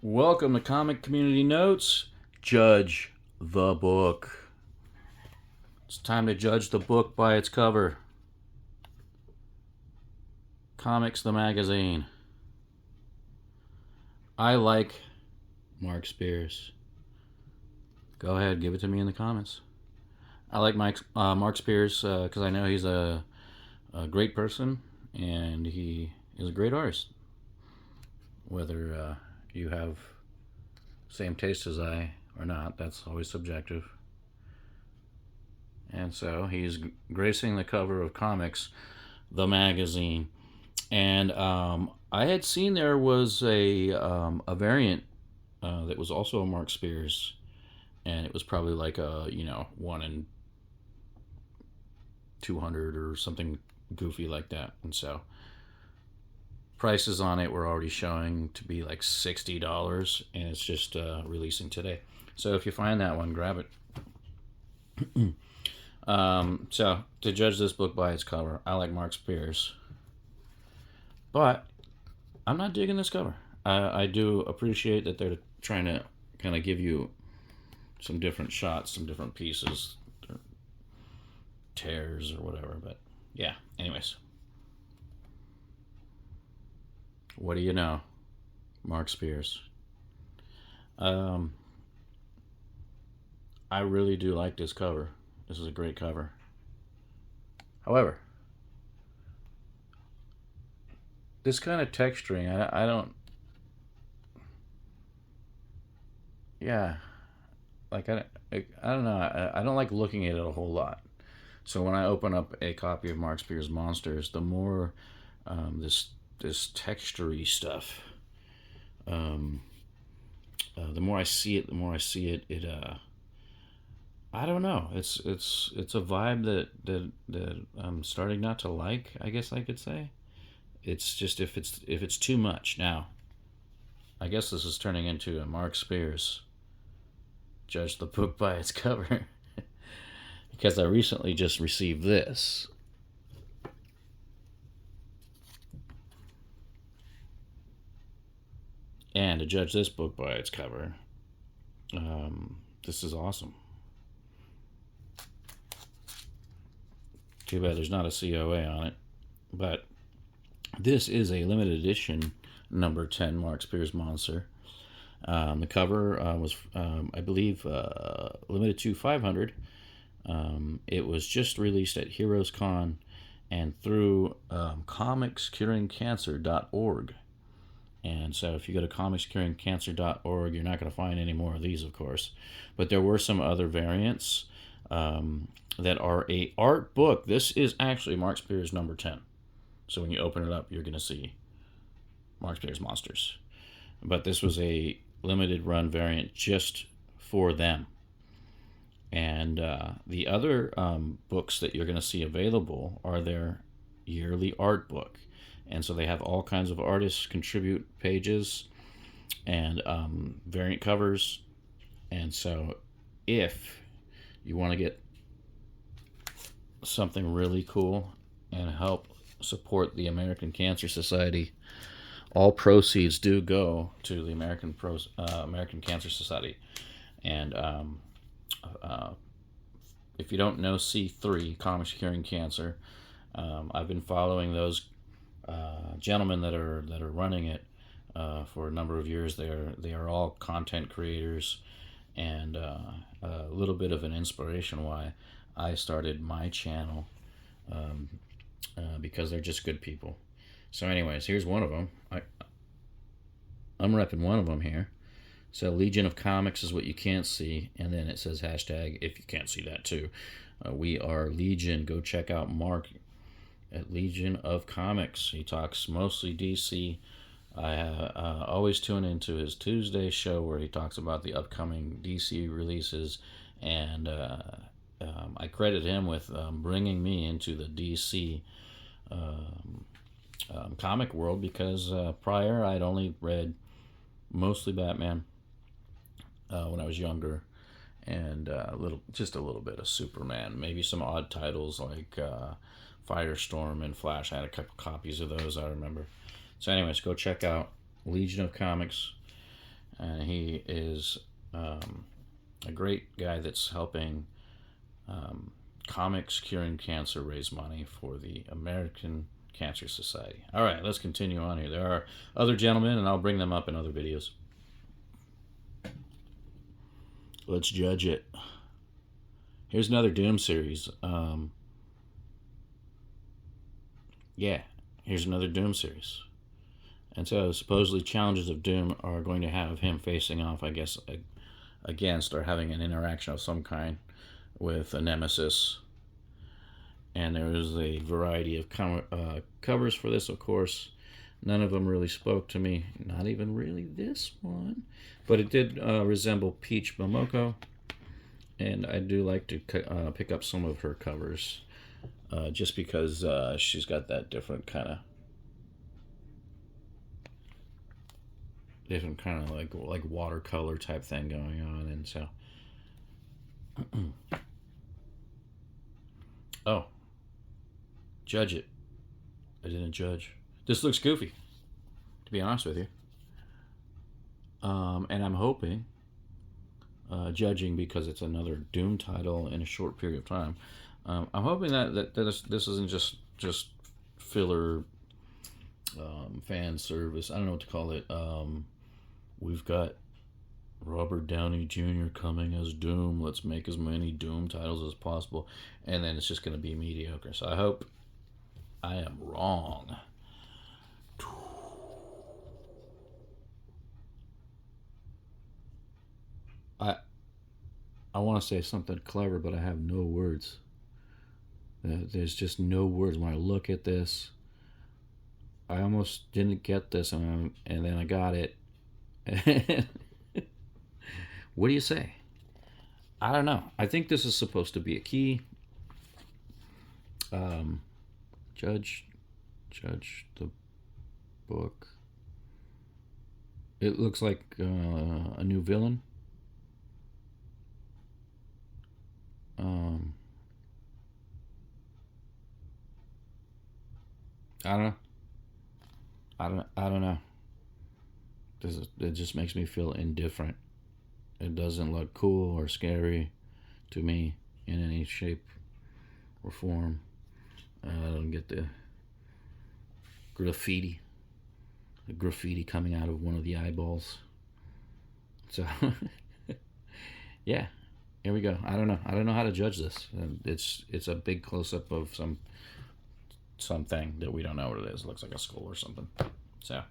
Welcome to Comic Community Notes. Judge the book. It's time to judge the book by its cover. Comics the magazine. I like Mark Spears. Go ahead, give it to me in the comments. I like Mark Spears because I know he's a great person and he is a great artist. Whether you have same taste as I or not, that's always subjective. And so he's gracing the cover of Comics, the magazine. And I had seen there was a variant that was also a Mark Spears, and it was probably like a 1 in 200 or something goofy like that. And so prices on it were already showing to be like $60, and it's just releasing today. So if you find that one, grab it. So to judge this book by its cover, I like Mark Spears, but I'm not digging this cover. I do appreciate that they're trying to kind of give you some different shots, some different pieces, tears or whatever. But yeah, anyways. What do you know? Mark Spears. I really do like this cover. This is a great cover. However, this kind of texturing, I don't. Yeah, like I don't know. I don't like looking at it a whole lot. So when I open up a copy of Mark Spears Monsters, the more this textury stuff, um, the more I see it, it I don't know. It's a vibe that I'm starting not to like. I guess I could say. It's just if it's too much now. I guess this is turning into a Mark Spears judge the book by its cover because I recently just received this. And to judge this book by its cover, this is awesome. Too bad there's not a COA on it, but this is a limited edition number 10 Mark Spears Monster. The cover was, I believe, limited to 500. It was just released at Heroes Con and through comicscuringcancer.org. And so if you go to comicscuringcancer.org, you're not going to find any more of these, of course. But there were some other variants that are a art book. This is actually Mark Spears number 10. So when you open it up, you're going to see Mark Spears Monsters. But this was a limited run variant just for them. And the other books that you're going to see available are their yearly art book. And so they have all kinds of artists contribute pages and variant covers. And so if you want to get something really cool and help support the American Cancer Society, all proceeds do go to the American Cancer Society. And if you don't know C3, Comics Curing Cancer, I've been following those gentlemen that are running it for a number of years. They are all content creators, and a little bit of an inspiration why I started my channel, because they're just good people. So anyways, here's one of them. I'm repping one of them here. So Legion of Comics is what you can't see, and then it says hashtag if you can't see that too. We are Legion. Go check out Mark at Legion of Comics. He talks mostly DC. I always tune into his Tuesday show where he talks about the upcoming DC releases, and I credit him with bringing me into the DC comic world because prior I'd only read mostly Batman when I was younger, and just a little bit of Superman, maybe some odd titles like Firestorm and Flash. I had a couple copies of those, I remember. So anyways, go check out Legion of Comics. and he is a great guy that's helping Comics Curing Cancer raise money for the American Cancer Society. All right, let's continue on here. There are other gentlemen, and I'll bring them up in other videos. Let's judge it. Here's another Doom series. Yeah, here's another Doom series. And so supposedly Challenges of Doom are going to have him facing off, I guess, against or having an interaction of some kind with a nemesis. And there is a variety of covers for this, of course. None of them really spoke to me, not even really this one. But it did resemble Peach Momoko, and I do like to pick up some of her covers, just because she's got that different kind of like watercolor type thing going on, and so oh, judge it. I didn't judge. This looks goofy, to be honest with you. And I'm hoping, judging because it's another Doom title in a short period of time, I'm hoping that this isn't just filler fan service. I don't know what to call it. We've got Robert Downey Jr. coming as Doom. Let's make as many Doom titles as possible. And then it's just going to be mediocre. So I hope I am wrong. I want to say something clever, but I have no words. There's just no words. When I look at this, I almost didn't get this, and then I got it. What do you say? I don't know. I think this is supposed to be a key. Judge the book. It looks like a new villain. I don't know. I don't know. It just makes me feel indifferent. It doesn't look cool or scary to me in any shape or form. I don't get the graffiti coming out of one of the eyeballs. So, yeah, here we go. I don't know how to judge this. It's a big close up of something that we don't know what it is. It looks like a skull or something. So.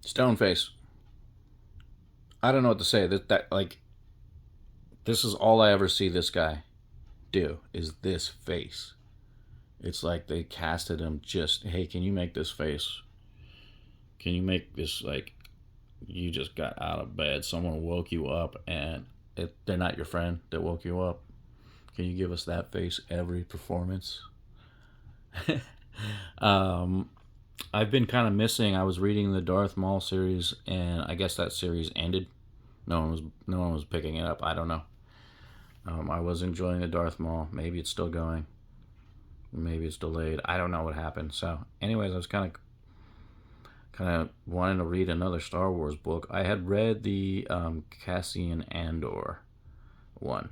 Stoneface. I don't know what to say. This is all I ever see this guy do is this face. It's like they casted him just, hey, can you make this face? Can you make this like you just got out of bed, someone woke you up, and they're not your friend that woke you up? Can you give us that face every performance? I've been kind of missing. I was reading the Darth Maul series, and I guess that series ended. No one was picking it up. I don't know. I was enjoying the Darth Maul. Maybe it's still going. Maybe it's delayed. I don't know what happened. So, anyways, I was kind of wanting to read another Star Wars book. I had read the Cassian Andor one,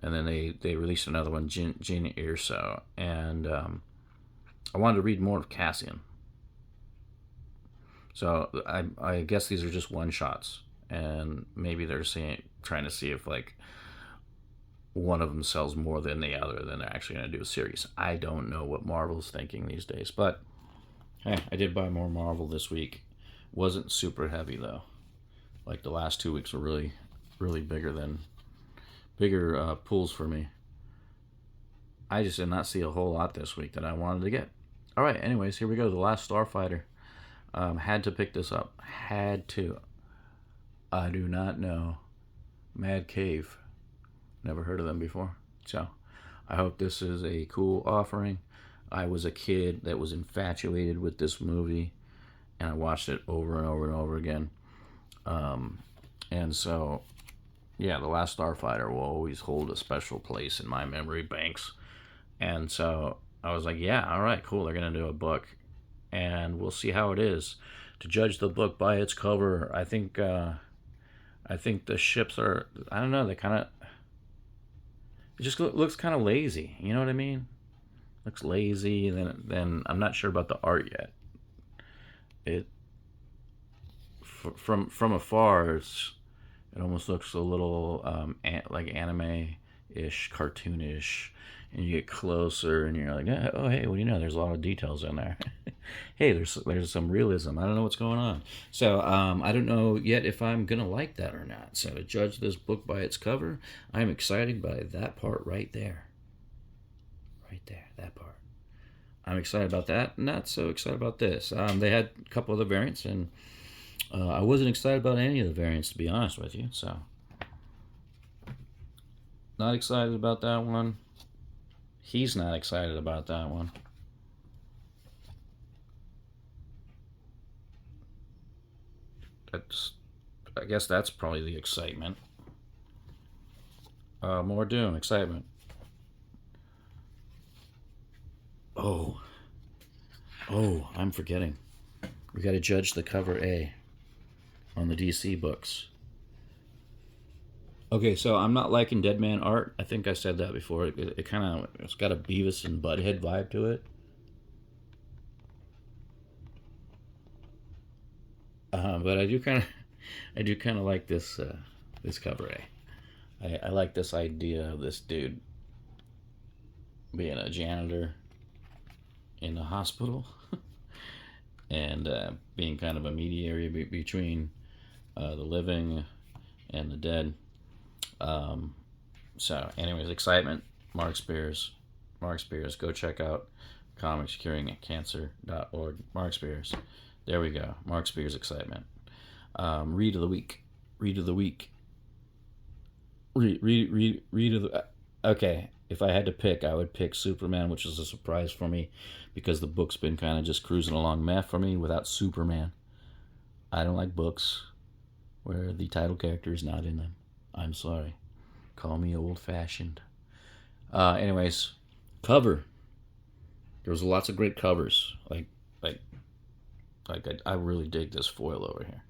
and then they released another one, Jyn Erso, and I wanted to read more of Cassian. So I guess these are just one shots, and maybe they're trying to see if like one of them sells more than the other, then they're actually going to do a series. I don't know what Marvel's thinking these days, but hey, I did buy more Marvel this week. Wasn't super heavy though. Like the last 2 weeks were really, really bigger pools for me. I just did not see a whole lot this week that I wanted to get. All right, anyways, here we go. The Last Starfighter. Had to pick this up. Had to. I do not know. Mad Cave. Never heard of them before. So, I hope this is a cool offering. I was a kid that was infatuated with this movie, and I watched it over and over and over again. And so, yeah, The Last Starfighter will always hold a special place in my memory banks. And so, I was like, yeah, all right, cool. They're gonna do a book, and we'll see how it is. To judge the book by its cover, I think the ships are. I don't know. They kind of. It just looks kind of lazy. You know what I mean? Looks lazy. Then I'm not sure about the art yet. It from afar, it almost looks a little like anime-ish, cartoonish, and you get closer, and you're like, oh hey, what do you know? There's a lot of details in there. Hey, there's some realism. I don't know what's going on. So I don't know yet if I'm gonna like that or not. So to judge this book by its cover, I'm excited by that part right there. Right there, that part. I'm excited about that. Not so excited about this. They had a couple other variants, and I wasn't excited about any of the variants, to be honest with you. So, not excited about that one. He's not excited about that one. I guess that's probably the excitement. More Doom, excitement. Oh, I'm forgetting. We got to judge the cover A on the DC books. Okay, so I'm not liking Dead Man art. I think I said that before. It kind of it's got a Beavis and Butthead vibe to it. But I do kind of like this cover A. I like this idea of this dude being a janitor in a hospital and being kind of a mediator between the living and the dead. So, anyways, excitement. Mark Spears. Go check out comicscuringcancer.org. Mark Spears. There we go. Mark Spears excitement. Read of the week. Read of the week. Read of the. Okay, if I had to pick, I would pick Superman, which is a surprise for me because the book's been kind of just cruising along meh for me without Superman. I don't like books where the title character is not in them. I'm sorry. Call me old fashioned. Anyways, cover. There was lots of great covers. Like I really dig this foil over here.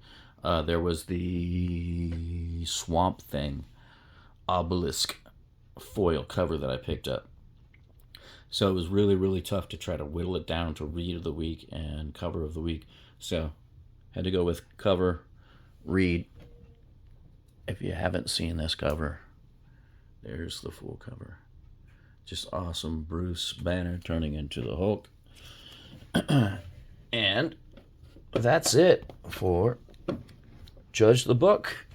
There was the Swamp Thing obelisk foil cover that I picked up. So it was really, really tough to try to whittle it down to read of the week and cover of the week. So had to go with cover, read. If you haven't seen this cover, there's the full cover. Just awesome. Bruce Banner turning into the Hulk. And that's it for Judge the Book.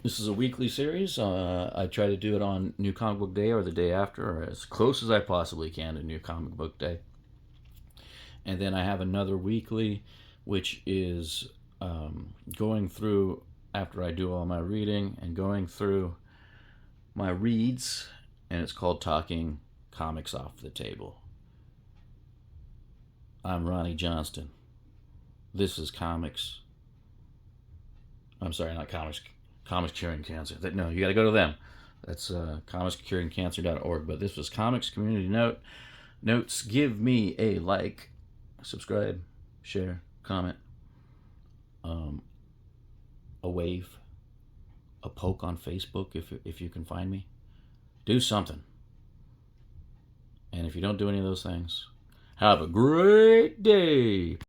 This is a weekly series. I try to do it on New Comic Book Day or the day after, or as close as I possibly can to New Comic Book Day. And then I have another weekly, which is going through, after I do all my reading, and going through my reads, and it's called Talking Comics Off the Table. I'm Ronnie Johnston. This is Comics. I'm sorry, not Comics. Comics Curing Cancer. No, you got to go to them. That's comicscuringcancer.org. But this was Comics Community Notes. Give me a like, subscribe, share, comment, a wave, a poke on Facebook if you can find me. Do something. And if you don't do any of those things, have a great day.